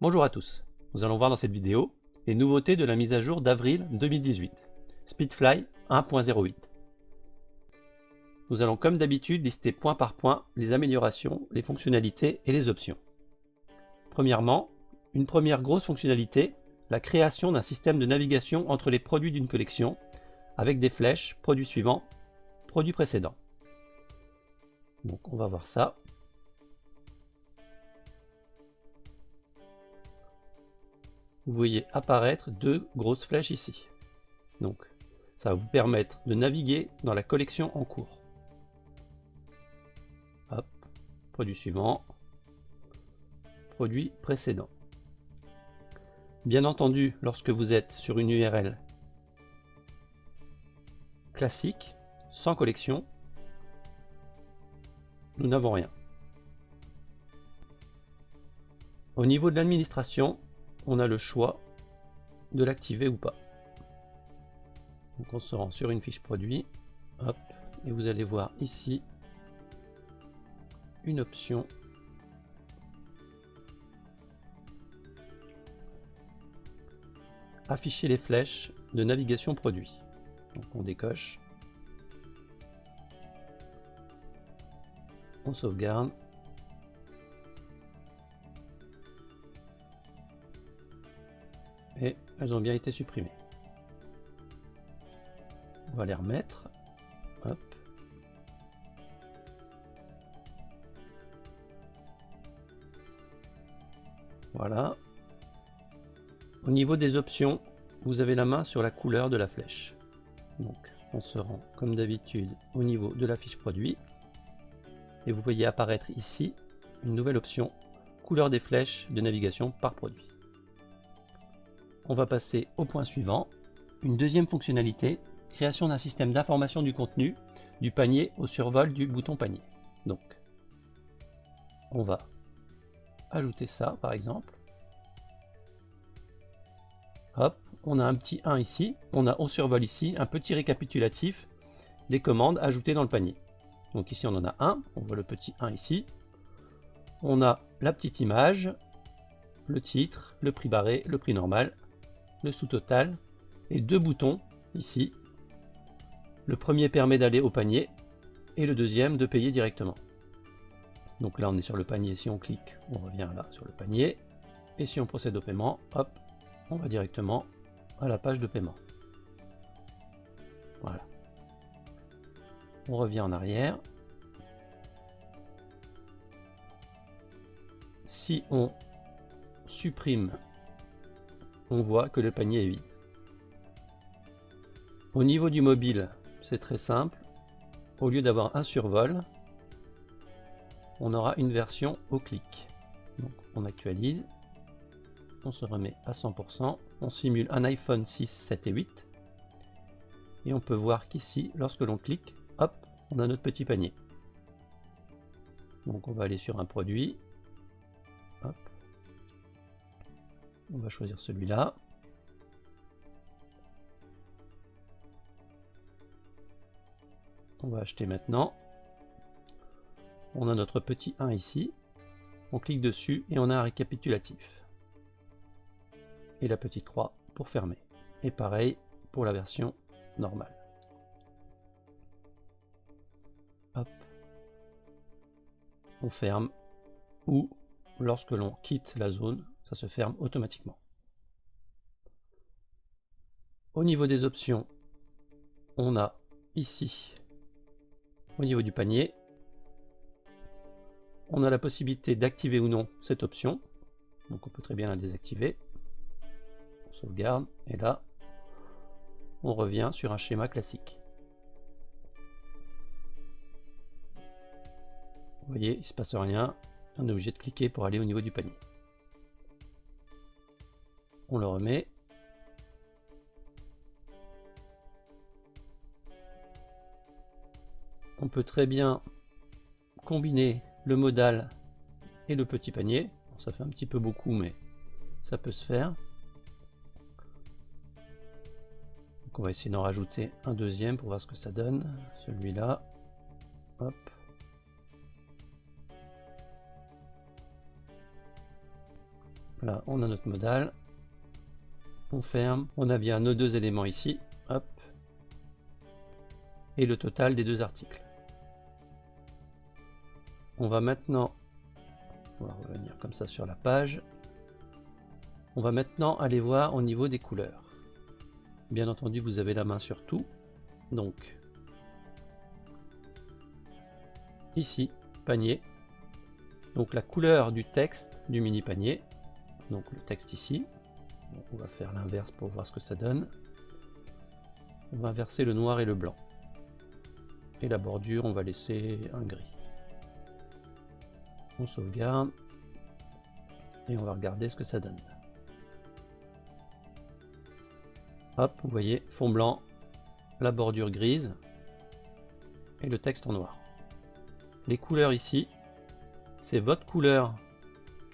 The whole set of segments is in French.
Bonjour à tous, nous allons voir dans cette vidéo les nouveautés de la mise à jour d'avril 2018, Speedfly 1.08. Nous allons comme d'habitude lister point par point les améliorations, les fonctionnalités et les options. Premièrement, une première grosse fonctionnalité, la création d'un système de navigation entre les produits d'une collection avec des flèches, produit suivant, produit précédent. Donc on va voir ça. Vous voyez apparaître deux grosses flèches ici. Donc ça va vous permettre de naviguer dans la collection en cours. Hop, produit suivant, produit précédent. Bien entendu, lorsque vous êtes sur une URL classique, sans collection, nous n'avons rien. Au niveau de l'administration, on a le choix de l'activer ou pas. Donc on se rend sur une fiche produit, hop, et vous allez voir ici une option afficher les flèches de navigation produit. Donc on décoche, on sauvegarde, et elles ont bien été supprimées. On va les remettre, hop. Voilà. Au niveau des options, vous avez la main sur la couleur de la flèche. Donc on se rend comme d'habitude au niveau de la fiche produit et vous voyez apparaître ici une nouvelle option, couleur des flèches de navigation par produit. On va passer au point suivant, une deuxième fonctionnalité, création d'un système d'information du contenu du panier au survol du bouton panier. Donc on va ajouter ça par exemple. Hop, on a un petit 1 ici, on a au survol ici un petit récapitulatif des commandes ajoutées dans le panier. Donc ici on en a un, on voit le petit 1 ici. On a la petite image, le titre, le prix barré, le prix normal, le sous-total et deux boutons ici. Le premier permet d'aller au panier et le deuxième de payer directement. Donc là on est sur le panier, si on clique, on revient là sur le panier. Et si on procède au paiement, hop, on va directement à la page de paiement. Voilà. On revient en arrière. Si on supprime, on voit que le panier est vide. Au niveau du mobile, c'est très simple. Au lieu d'avoir un survol, on aura une version au clic. Donc on actualise, on se remet à 100%, on simule un iPhone 6, 7 et 8. Et on peut voir qu'ici, lorsque l'on clique, hop, on a notre petit panier. Donc on va aller sur un produit. Hop. On va choisir celui-là. On va acheter maintenant. On a notre petit 1 ici. On clique dessus et on a un récapitulatif. Et la petite croix pour fermer. Et pareil pour la version normale. Hop. On ferme. Ou lorsque l'on quitte la zone, ça se ferme automatiquement. Au niveau des options, on a ici, au niveau du panier, on a la possibilité d'activer ou non cette option. Donc on peut très bien la désactiver. On sauvegarde et là, on revient sur un schéma classique. Vous voyez, il ne se passe rien. On est obligé de cliquer pour aller au niveau du panier. On le remet. On peut très bien combiner le modal et le petit panier. Bon, ça fait un petit peu beaucoup, mais ça peut se faire. Donc on va essayer d'en rajouter un deuxième pour voir ce que ça donne. Celui-là. Hop. Là, on a notre modal. On ferme. On a bien nos deux éléments ici. Hop. Et le total des deux articles. On va maintenant, on va revenir comme ça sur la page. On va maintenant aller voir au niveau des couleurs. Bien entendu, vous avez la main sur tout. Donc, ici, panier. Donc la couleur du texte du mini panier. Donc le texte ici. Bon, on va faire l'inverse pour voir ce que ça donne. On va inverser le noir et le blanc. Et la bordure, on va laisser un gris. On sauvegarde. Et on va regarder ce que ça donne. Hop, vous voyez, fond blanc, la bordure grise et le texte en noir. Les couleurs ici, c'est votre couleur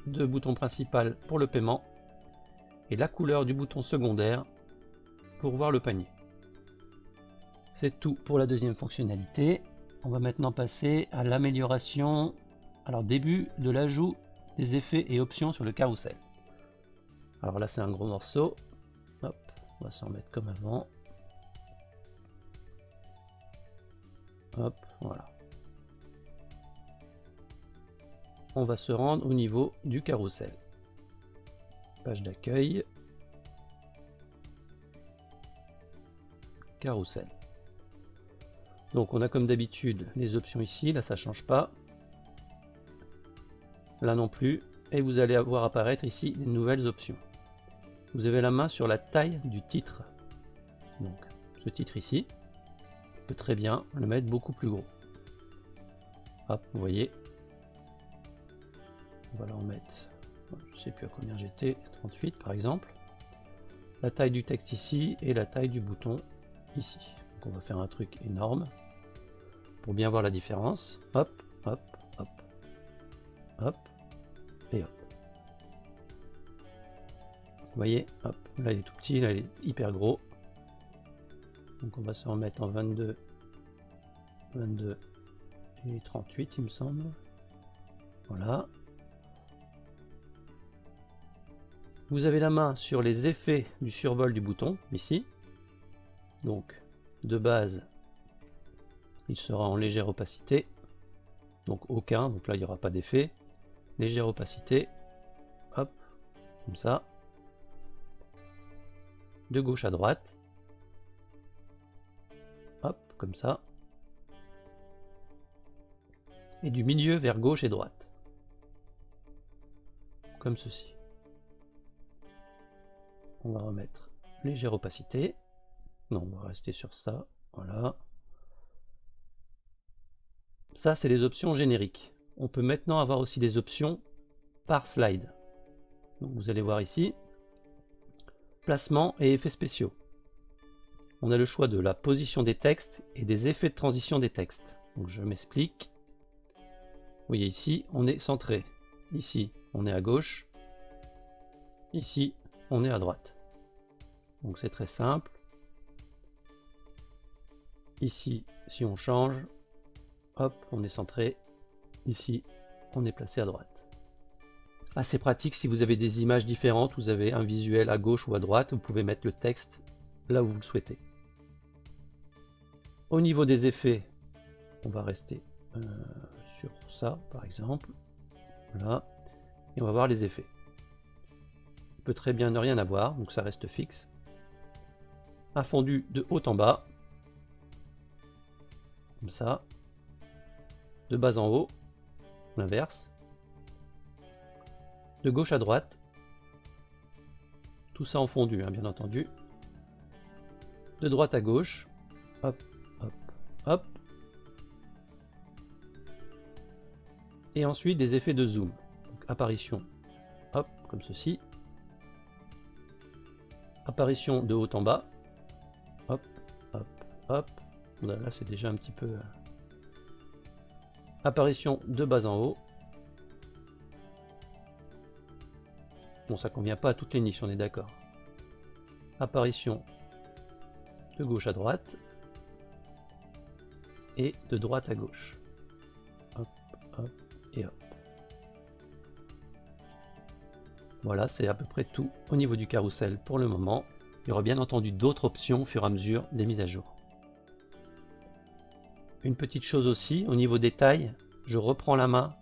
de bouton principal pour le paiement et la couleur du bouton secondaire pour voir le panier. C'est tout pour la deuxième fonctionnalité. On va maintenant passer à l'amélioration, alors début de l'ajout des effets et options sur le carrousel. Alors là c'est un gros morceau. Hop, on va s'en remettre comme avant. Hop, voilà. On va se rendre au niveau du carrousel. Page d'accueil. Carrousel. Donc on a comme d'habitude les options ici, là ça change pas. Là non plus. Et vous allez voir apparaître ici des nouvelles options. Vous avez la main sur la taille du titre. Donc ce titre ici, on peut très bien le mettre beaucoup plus gros. Hop, vous voyez. On va leur mettre, je ne sais plus à combien j'étais, 38 par exemple. La taille du texte ici et la taille du bouton ici. Donc on va faire un truc énorme pour bien voir la différence. Hop, hop, hop, hop et hop. Vous voyez, hop, là il est tout petit, là il est hyper gros. Donc on va se remettre en 22, 22 et 38 il me semble. Voilà. Vous avez la main sur les effets du survol du bouton, ici. Donc, de base, il sera en légère opacité. Donc aucun, donc là il n'y aura pas d'effet. Légère opacité. Hop, comme ça. De gauche à droite. Hop, comme ça. Et du milieu vers gauche et droite. Comme ceci. On va remettre légère opacité. Non, on va rester sur ça. Voilà. Ça, c'est les options génériques. On peut maintenant avoir aussi des options par slide. Donc, vous allez voir ici. Placement et effets spéciaux. On a le choix de la position des textes et des effets de transition des textes. Donc, je m'explique. Vous voyez ici, on est centré. Ici, on est à gauche. Ici, on est à droite. Donc c'est très simple. Ici, si on change, hop, on est centré. Ici, on est placé à droite. Assez pratique si vous avez des images différentes, vous avez un visuel à gauche ou à droite, vous pouvez mettre le texte là où vous le souhaitez. Au niveau des effets, on va rester sur ça par exemple. Voilà. Et on va voir les effets. On peut très bien ne rien avoir, donc ça reste fixe. Un fondu de haut en bas, comme ça, de bas en haut, l'inverse, de gauche à droite, tout ça en fondu, hein, bien entendu, de droite à gauche, hop, hop, hop, et ensuite des effets de zoom, donc apparition, hop, comme ceci, apparition de haut en bas, hop, hop, hop, là c'est déjà un petit peu... Apparition de bas en haut. Bon, ça convient pas à toutes les niches, on est d'accord. Apparition de gauche à droite. Et de droite à gauche. Hop, hop et hop. Voilà, c'est à peu près tout au niveau du carrousel pour le moment. Il y aura bien entendu d'autres options au fur et à mesure des mises à jour. Une petite chose aussi, au niveau des tailles, je reprends la main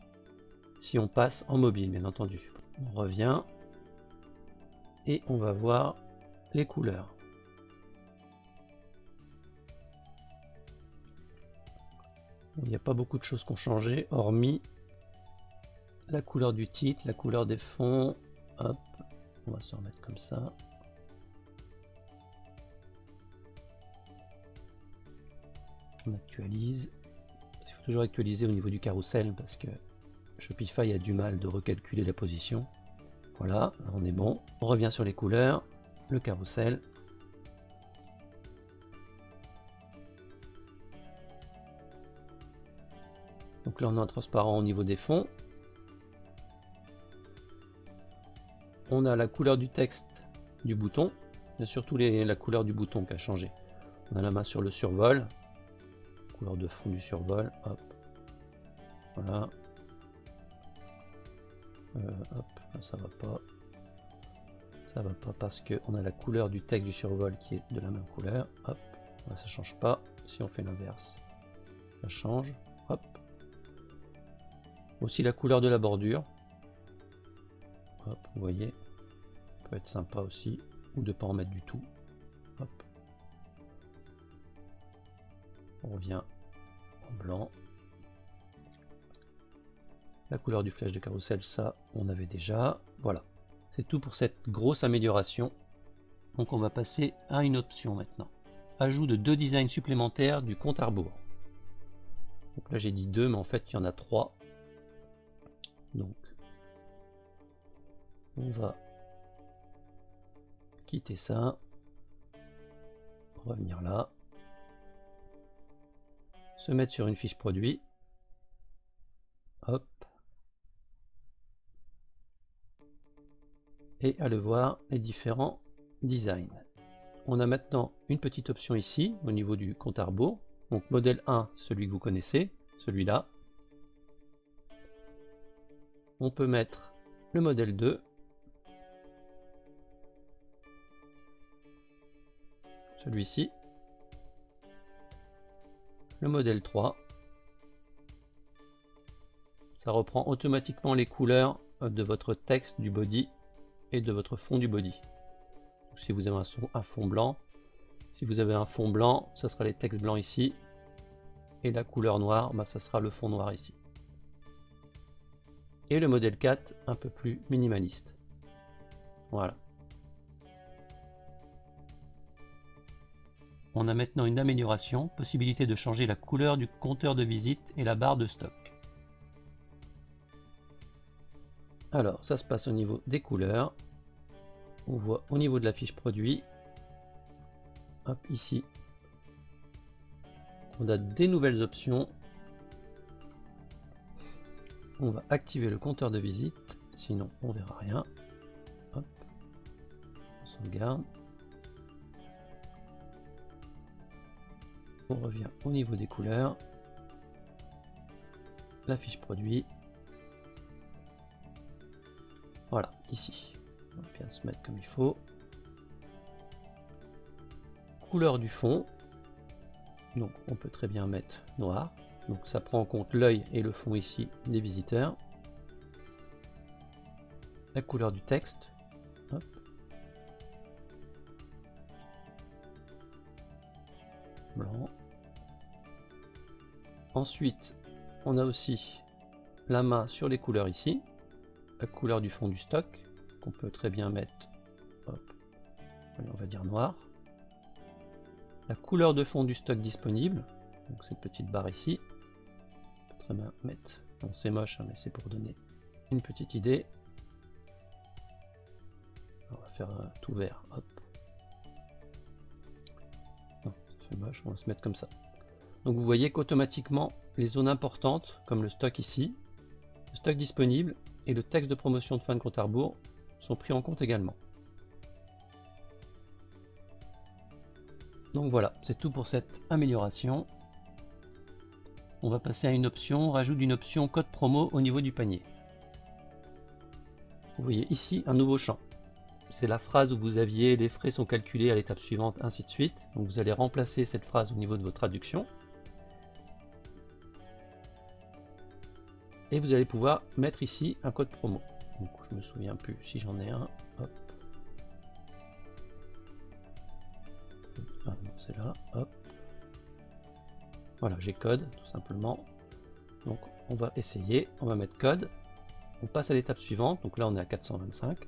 si on passe en mobile, bien entendu. On revient et on va voir les couleurs. Il n'y a pas beaucoup de choses qui ont changé, hormis la couleur du titre, la couleur des fonds. Hop, on va se remettre comme ça. On actualise. Il faut toujours actualiser au niveau du carrousel parce que Shopify a du mal de recalculer la position. Voilà, là on est bon. On revient sur les couleurs, le carrousel. Donc là on a un transparent au niveau des fonds. On a la couleur du texte du bouton, et surtout la couleur du bouton qui a changé. On a la main sur le survol, couleur de fond du survol, hop, voilà, hop, ça va pas parce que on a la couleur du texte du survol qui est de la même couleur, hop, là, ça change pas. Si on fait l'inverse, ça change, hop. Aussi la couleur de la bordure, hop, vous voyez, peut être sympa aussi, ou de pas en mettre du tout, hop. On revient en blanc. La couleur du flash de carrousel, ça on avait déjà. Voilà, c'est tout pour cette grosse amélioration. Donc on va passer à une option maintenant. Ajout de 2 designs supplémentaires du compte à rebours. Donc là j'ai dit 2, mais en fait il y en a 3. Donc on va quitter ça, revenir là, se mettre sur une fiche produit, hop, et aller voir les différents designs. On a maintenant une petite option ici au niveau du compte à rebours. Donc modèle 1, celui que vous connaissez, celui-là. On peut mettre le modèle 2, celui-ci, le modèle 3. Ça reprend automatiquement les couleurs de votre texte du body et de votre fond du body. Donc, si vous avez un fond blanc, si vous avez un fond blanc, ça sera les textes blancs ici, et la couleur noire, bah, ça sera le fond noir ici. Et le modèle 4, un peu plus minimaliste. Voilà. On a maintenant une amélioration, possibilité de changer la couleur du compteur de visite et la barre de stock. Alors, ça se passe au niveau des couleurs. On voit au niveau de la fiche produit, hop, ici, on a des nouvelles options. On va activer le compteur de visite, sinon on verra rien. Hop, on sauvegarde. On revient au niveau des couleurs, la fiche produit. Voilà, ici. On va bien se mettre comme il faut. Couleur du fond. Donc on peut très bien mettre noir. Donc ça prend en compte l'œil et le fond ici des visiteurs. La couleur du texte. Hop. Blanc. Ensuite, on a aussi la main sur les couleurs ici. La couleur du fond du stock, qu'on peut très bien mettre, hop, allez, on va dire noir. La couleur de fond du stock disponible, donc cette petite barre ici. On peut très bien mettre, bon c'est moche, hein, mais c'est pour donner une petite idée. On va faire tout vert, hop. Non, c'est moche, on va se mettre comme ça. Donc vous voyez qu'automatiquement, les zones importantes, comme le stock ici, le stock disponible et le texte de promotion de fin de compte à rebours sont pris en compte également. Donc voilà, c'est tout pour cette amélioration. On va passer à une option, on rajoute une option code promo au niveau du panier. vous voyez ici un nouveau champ. C'est la phrase où vous aviez les frais sont calculés à l'étape suivante, ainsi de suite. Donc vous allez remplacer cette phrase au niveau de vos traductions. Et vous allez pouvoir mettre ici un code promo. Donc je me souviens plus si j'en ai un. Hop. Ah non, c'est là. Hop. Voilà, j'ai code tout simplement. Donc on va essayer. On va mettre code. On passe à l'étape suivante. Donc là on est à 425.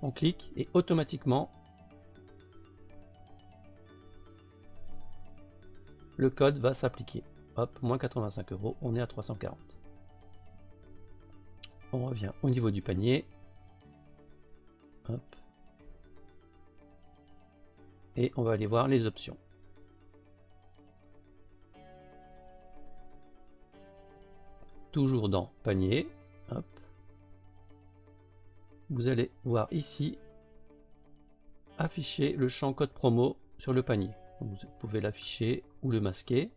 On clique et automatiquement le code va s'appliquer. Hop, moins 85 €, on est à 340. On revient au niveau du panier. Hop. Et on va aller voir les options. Toujours dans panier. Hop. Vous allez voir ici afficher le champ code promo sur le panier. Vous pouvez l'afficher ou le masquer.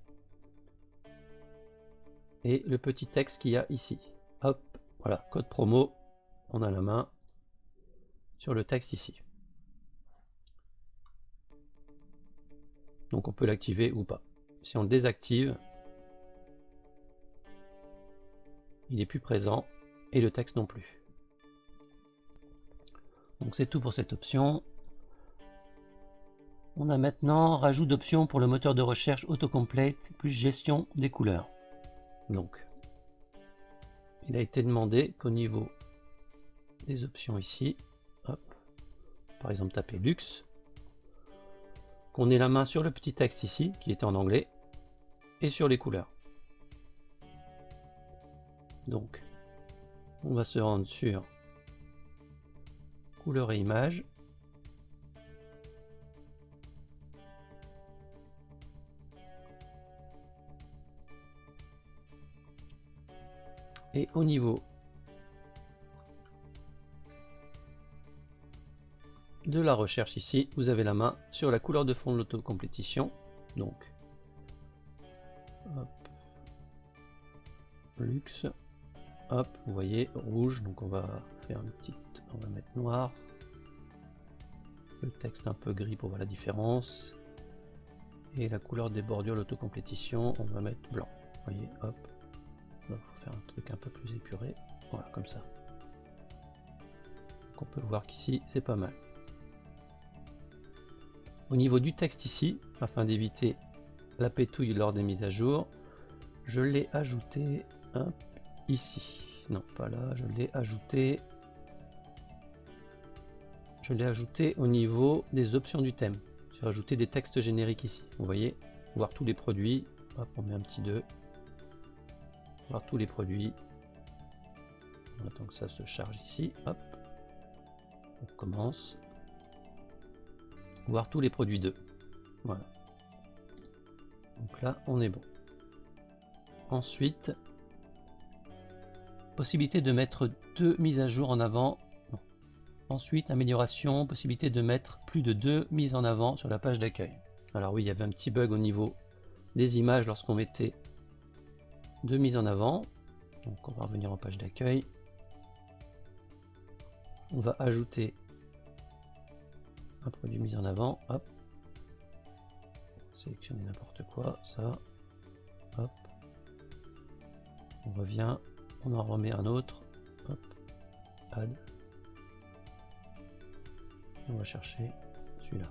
Et le petit texte qu'il y a ici. Hop, voilà, code promo. On a la main sur le texte ici. Donc on peut l'activer ou pas. Si on le désactive, il n'est plus présent et le texte non plus. Donc c'est tout pour cette option. On a maintenant rajout d'options pour le moteur de recherche autocomplete plus gestion des couleurs. Donc il a été demandé qu'au niveau des options ici, hop, par exemple taper luxe, qu'on ait la main sur le petit texte ici qui était en anglais et sur les couleurs. Donc on va se rendre sur couleurs et images. Et au niveau de la recherche ici, vous avez la main sur la couleur de fond de l'autocomplétition. Donc, hop, luxe, hop, vous voyez, rouge, donc on va faire une petite, on va mettre noir. Le texte un peu gris pour voir la différence. Et la couleur des bordures de l'autocomplétition, on va mettre blanc. Vous voyez, hop. Il faut faire un truc un peu plus épuré. Voilà, comme ça. Donc on peut voir qu'ici, c'est pas mal. Au niveau du texte ici, afin d'éviter la pétouille lors des mises à jour, je l'ai ajouté ici. Non, pas là, je l'ai ajouté. Je l'ai ajouté au niveau des options du thème. J'ai rajouté des textes génériques ici. Vous voyez, voir tous les produits. Hop, on met un petit 2. Voir tous les produits. On attend que ça se charge ici. Hop. On commence. Voir tous les produits 2. Voilà. Donc là, on est bon. Ensuite, possibilité de mettre 2 mises à jour en avant. Non. Ensuite, amélioration, possibilité de mettre plus de 2 mises en avant sur la page d'accueil. Alors oui, il y avait un petit bug au niveau des images lorsqu'on mettait 2 mises en avant. Donc on va revenir en page d'accueil. On va ajouter un produit mis en avant. Hop. Sélectionner n'importe quoi. Ça. Hop. On revient. On en remet un autre. Hop. Add. On va chercher celui-là.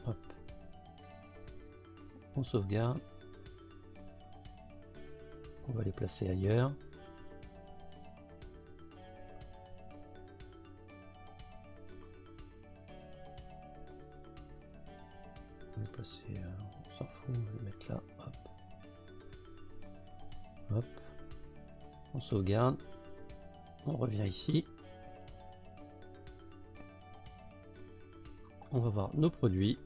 Hop. On sauvegarde. On va les placer ailleurs. On va les placer, on s'en fout, on va les mettre là. Hop. Hop. On sauvegarde. On revient ici. On va voir nos produits.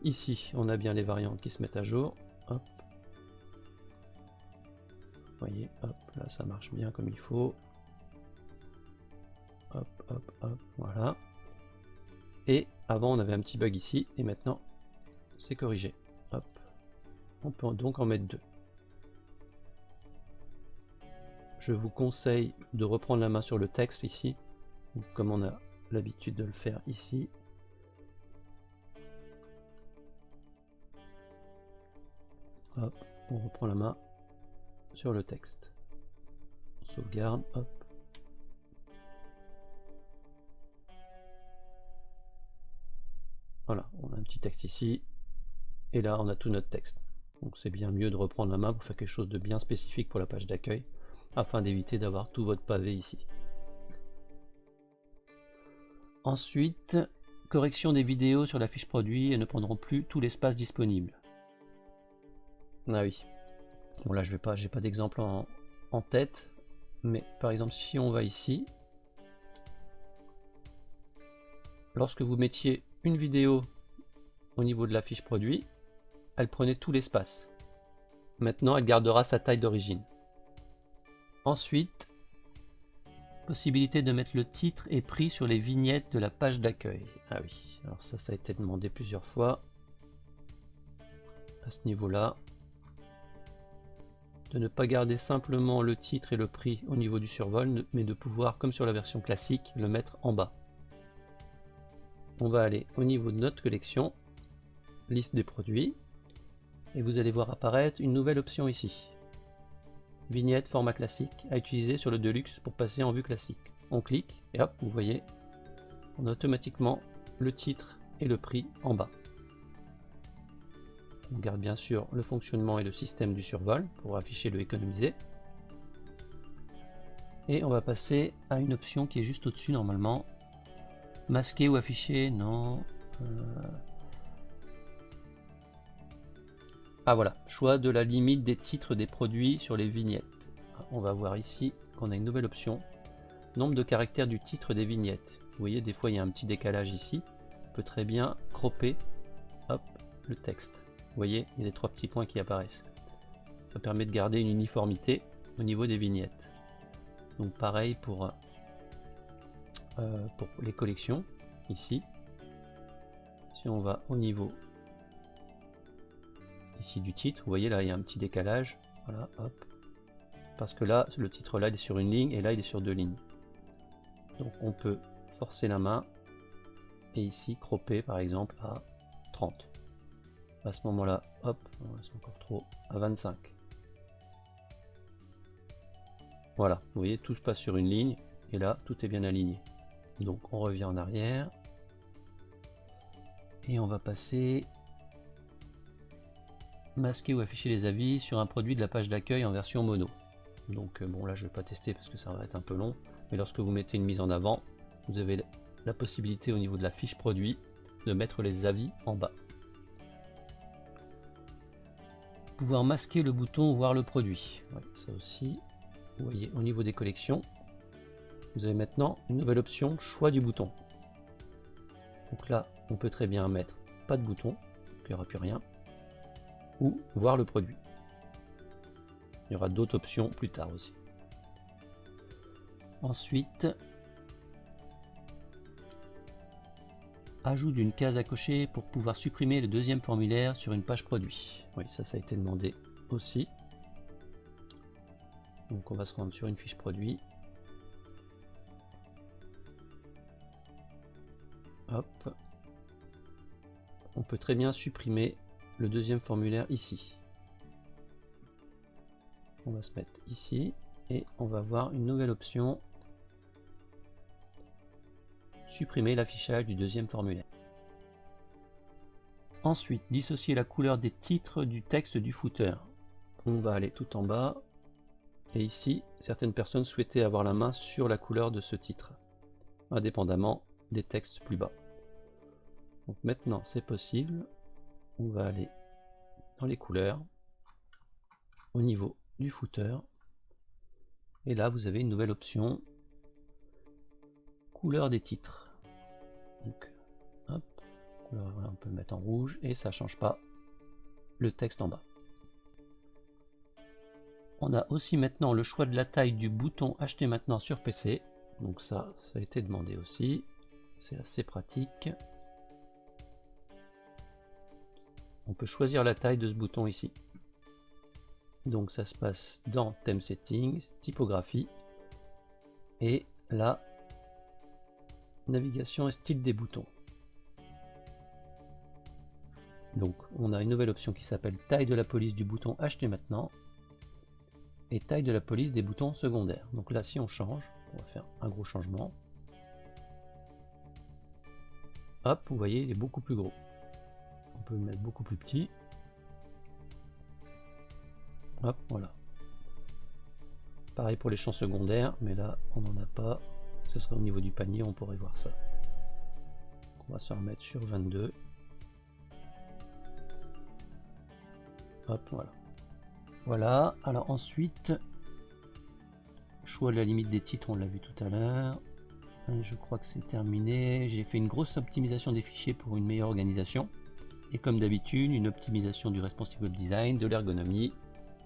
Ici, on a bien les variantes qui se mettent à jour. Hop. Vous voyez, hop, là ça marche bien comme il faut. Hop, hop, hop, voilà. Et avant on avait un petit bug ici, et maintenant c'est corrigé. Hop. On peut donc en mettre 2. je vous conseille de reprendre la main sur le texte ici, comme on a l'habitude de le faire ici. Hop, on reprend la main sur le texte. On sauvegarde, hop. Voilà, on a un petit texte ici, et là on a tout notre texte. Donc c'est bien mieux de reprendre la main pour faire quelque chose de bien spécifique pour la page d'accueil, afin d'éviter d'avoir tout votre pavé ici. Ensuite, correction des vidéos sur la fiche produit, elles ne prendront plus tout l'espace disponible. Ah oui. Bon là j'ai pas d'exemple en tête, mais par exemple si on va ici, lorsque vous mettiez une vidéo au niveau de la fiche produit, elle prenait tout l'espace. Maintenant elle gardera sa taille d'origine. Ensuite, possibilité de mettre le titre et prix sur les vignettes de la page d'accueil. Ah oui, alors ça a été demandé plusieurs fois à ce niveau-là. De ne pas garder simplement le titre et le prix au niveau du survol, mais de pouvoir, comme sur la version classique, le mettre en bas. On va aller au niveau de notre collection, liste des produits, et vous allez voir apparaître une nouvelle option ici. Vignette format classique à utiliser sur le Deluxe pour passer en vue classique. On clique et hop, vous voyez, on a automatiquement le titre et le prix en bas. On garde bien sûr le fonctionnement et le système du survol pour afficher le économiser. Et on va passer à une option qui est juste au-dessus normalement. Masquer ou afficher, non. Ah voilà, choix de la limite des titres des produits sur les vignettes. On va voir ici qu'on a une nouvelle option. Nombre de caractères du titre des vignettes. Vous voyez, des fois il y a un petit décalage ici. On peut très bien cropper, hop, le texte. Vous voyez, il y a les 3 petits points qui apparaissent. Ça permet de garder une uniformité au niveau des vignettes. Donc pareil pour les collections, ici. Si on va au niveau ici du titre, vous voyez là il y a un petit décalage. Voilà, hop. Parce que là, le titre là il est sur une ligne et là il est sur 2 lignes. Donc on peut forcer la main et ici cropper par exemple à 30. À ce moment-là, hop, c'est encore trop, à 25. Voilà, vous voyez, tout se passe sur une ligne, et là, tout est bien aligné. Donc, on revient en arrière, et on va passer masquer ou afficher les avis sur un produit de la page d'accueil en version mono. Donc, bon, là, je ne vais pas tester parce que ça va être un peu long, mais lorsque vous mettez une mise en avant, vous avez la possibilité au niveau de la fiche produit de mettre les avis en bas. Pouvoir masquer le bouton voir le produit, ouais, ça aussi, vous voyez au niveau des collections, vous avez maintenant une nouvelle option choix du bouton. Donc là on peut très bien mettre pas de bouton, il n'y aura plus rien, ou voir le produit. Il y aura d'autres options plus tard aussi. Ensuite, ajout d'une case à cocher pour pouvoir supprimer le deuxième formulaire sur une page produit. Oui, ça a été demandé aussi. Donc on va se rendre sur une fiche produit. Hop. On peut très bien supprimer le deuxième formulaire ici. On va se mettre ici et on va voir une nouvelle option. Supprimer l'affichage du deuxième formulaire. Ensuite, dissocier la couleur des titres du texte du footer. On va aller tout en bas. Et ici, certaines personnes souhaitaient avoir la main sur la couleur de ce titre, indépendamment des textes plus bas. Donc maintenant, c'est possible. On va aller dans les couleurs, au niveau du footer. Et là, vous avez une nouvelle option. Couleur des titres. Donc, hop, on peut le mettre en rouge et ça ne change pas le texte en bas. On a aussi maintenant le choix de la taille du bouton acheter maintenant sur PC. Donc ça a été demandé aussi. C'est assez pratique. On peut choisir la taille de ce bouton ici. Donc ça se passe dans Theme Settings, typographie, et là, navigation et style des boutons. Donc on a une nouvelle option qui s'appelle taille de la police du bouton acheter maintenant et taille de la police des boutons secondaires. Donc là si on change, on va faire un gros changement. Hop, vous voyez il est beaucoup plus gros. On peut le mettre beaucoup plus petit. Hop, voilà. Pareil pour les champs secondaires, mais là on n'en a pas. Ce sera au niveau du panier, on pourrait voir ça. On va se remettre sur 22. Hop, voilà. Voilà, alors ensuite, choix de la limite des titres, on l'a vu tout à l'heure. Je crois que c'est terminé. J'ai fait une grosse optimisation des fichiers pour une meilleure organisation. Et comme d'habitude, une optimisation du responsive web design, de l'ergonomie,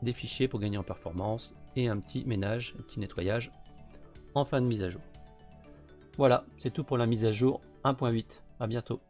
des fichiers pour gagner en performance, et un petit ménage, un petit nettoyage en fin de mise à jour. Voilà, c'est tout pour la mise à jour 1.8. À bientôt.